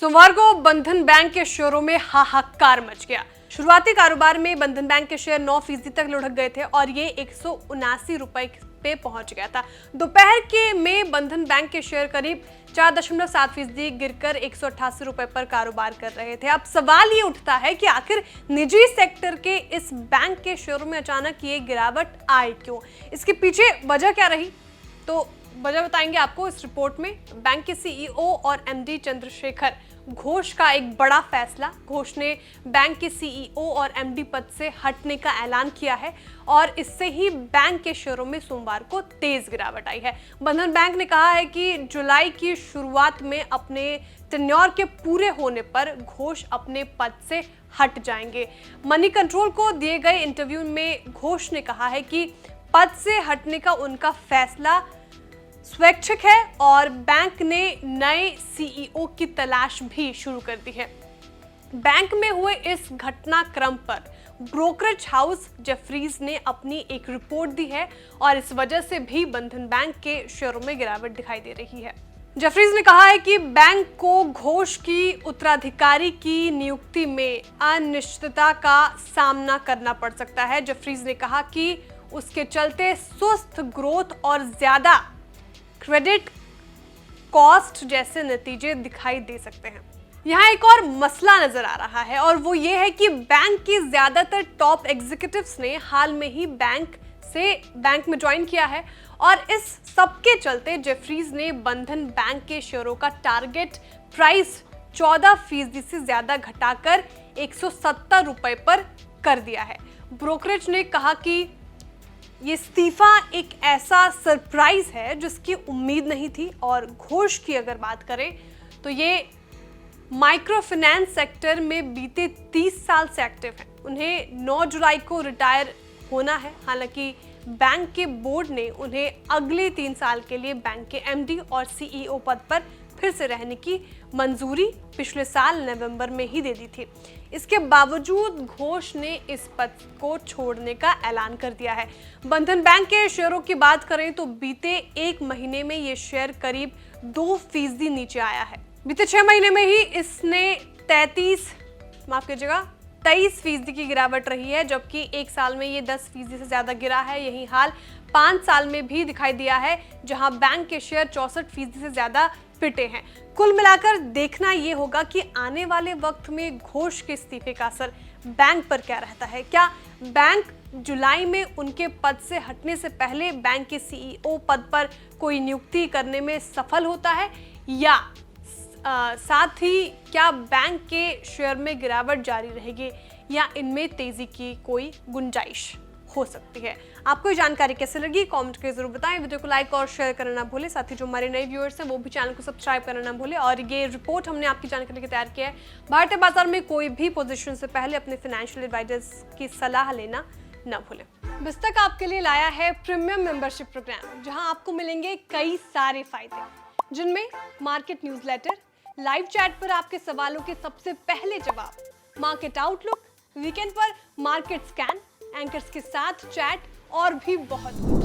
सोमवार को बंधन बैंक के शेयरों में हाहाकार मच गया। शुरुआती कारोबार में बंधन बैंक के शेयर 9% तक लुढ़क गए थे और ये 179 रुपए पे पहुंच गया था। दोपहर के में बंधन बैंक के शेयर करीब 4.7% गिरकर 188 रुपए पर कारोबार कर रहे थे। अब सवाल ये उठता है कि आखिर निजी सेक्टर के इस बैंक के शेयरों में अचानक ये गिरावट आई क्यों? इसके पीछे वजह क्या रही? तो वजह बताएंगे आपको इस रिपोर्ट में। बैंक के सीईओ और एमडी चंद्रशेखर घोष का एक बड़ा फैसला। घोष ने बैंक के सीईओ और एमडी पद से हटने का ऐलान किया है और इससे ही बैंक के शेयरों में सोमवार को तेज गिरावट आई है। बंधन बैंक ने कहा है कि जुलाई की शुरुआत में अपने टेन्योर के पूरे होने पर घोष अपने पद से हट जाएंगे। मनी कंट्रोल को दिए गए इंटरव्यू में घोष ने कहा है कि पद से हटने का उनका फैसला स्वैच्छिक है और बैंक ने नए सीईओ की तलाश भी शुरू कर दी है। बैंक में हुए इस घटनाक्रम पर ब्रोकरेज हाउस जेफरीज ने अपनी एक रिपोर्ट दी है और इस वजह से भी बंधन बैंक के शेयरों में गिरावट दिखाई दे रही है। जेफरीज ने कहा है कि बैंक को घोष की उत्तराधिकारी की नियुक्ति में अनिश्चितता का सामना करना पड़ सकता है। जेफरीज ने कहा कि उसके चलते सुस्त ग्रोथ और ज्यादा क्रेडिट कॉस्ट जैसे नतीजे दिखाई दे सकते हैं। यहाँ एक और मसला नजर आ रहा है और वो ये है कि बैंक के ज्यादातर टॉप एग्जीक्यूटिव्स ने हाल में ही बैंक में ज्वाइन किया है और इस सब के चलते जेफरीज ने बंधन बैंक के शेयरों का टारगेट प्राइस 14% से ज्यादा घटाकर 170 रुपए पर कर दिया है। ब्रोकरेज ने कहा कि ये इस्तीफा एक ऐसा सरप्राइज है जिसकी उम्मीद नहीं थी। और घोष की अगर बात करें तो ये माइक्रो फाइनेंस सेक्टर में बीते 30 साल से एक्टिव हैं। उन्हें 9 जुलाई को रिटायर होना है। हालांकि बैंक के बोर्ड ने उन्हें अगले 3 साल के लिए बैंक के एमडी और सीईओ पद पर फिर से रहने की मंजूरी पिछले साल नवंबर में ही दे दी थी। इसके बावजूद घोष ने इस पद को छोड़ने का ऐलान कर दिया है। बंधन बैंक के शेयरों की बात करें तो बीते 1 महीने में ये शेयर करीब 2% नीचे आया है। बीते 6 महीने में ही इसने 23% की गिरावट रही है, जबकि 1 साल में ये 10% से ज्यादा गिरा है। यही हाल 5 साल में भी दिखाई दिया है, जहां बैंक के शेयर 64% से ज्यादा पिटे हैं। कुल मिलाकर देखना ये होगा कि आने वाले वक्त में घोष के इस्तीफे का असर बैंक पर क्या रहता है। क्या बैंक जुलाई में उनके पद से हटने से पहले बैंक के सीईओ पद पर कोई नियुक्ति करने में सफल होता है, या साथ ही क्या बैंक के शेयर में गिरावट जारी रहेगी, या इनमें तेजी की कोई गुंजाइश हो सकती है। आपको ये जानकारी कैसे लगी कमेंट करके जरूर बताएं। वीडियो को लाइक और शेयर करना ना भूलें। साथ ही जो हमारे नए व्यूअर्स हैं वो भी चैनल को सब्सक्राइब करना ना भूलें। और ये रिपोर्ट हमने आपकी जानकारी के लिए तैयार किया है। भारतीय बाजार में कोई भी पोजीशन से पहले अपने फाइनेंशियल एडवाइजर्स की सलाह लेना ना भूलें। बिस्तक आपके लिए लाया है प्रीमियम मेंबरशिप प्रोग्राम, जहां आपको मिलेंगे कई सारे फायदे, जिनमें मार्केट न्यूज़लेटर, लाइव चैट पर आपके सवालों के सबसे पहले जवाब, मार्केट आउटलुक, वीकेंड पर मार्केट स्कैन, एंकर्स के साथ चैट और भी बहुत कुछ।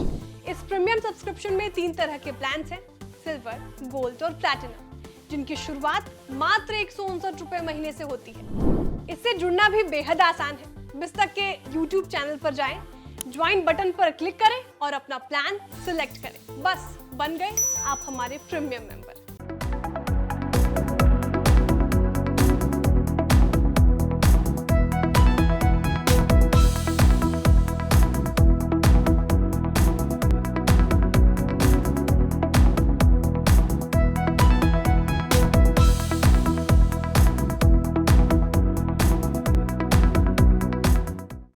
इस प्रीमियम सब्सक्रिप्शन में 3 तरह के प्लान्स हैं, सिल्वर, गोल्ड और प्लैटिनम, जिनकी शुरुआत मात्र 159 रुपए महीने से होती है। इससे जुड़ना भी बेहद आसान है। बिस्तक के YouTube चैनल पर जाएं, ज्वाइन बटन पर क्लिक करें और अपना प्लान सिलेक्ट करें। बस बन गए आप हमारे प्रीमियम मेंबर।